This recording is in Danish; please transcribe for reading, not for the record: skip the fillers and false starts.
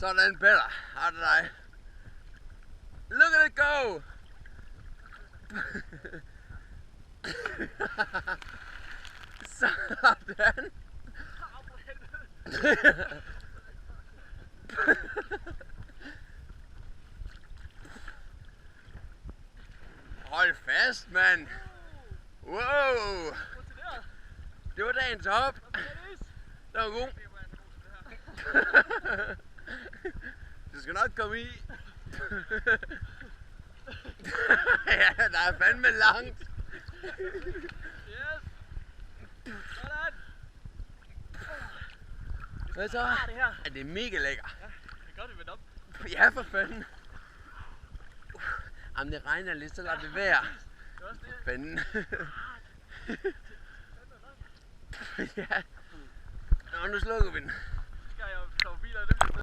Sådan, Peter. Har det dig. Look at it go! Sådan. Hold fast, mand. Wow. Det var dagens hop. Det var god. Du skal nok komme i. Ja, der er fandme langt. Yes. Sådan. Hvad så? Ja, det er mega lækker. Ja, det er godt, vi vendt op. Ja, for fanden. Jamen, det regner lidt, så lader det være. Det er også det. Fanden. Ja. Nå, nu slukker vi den.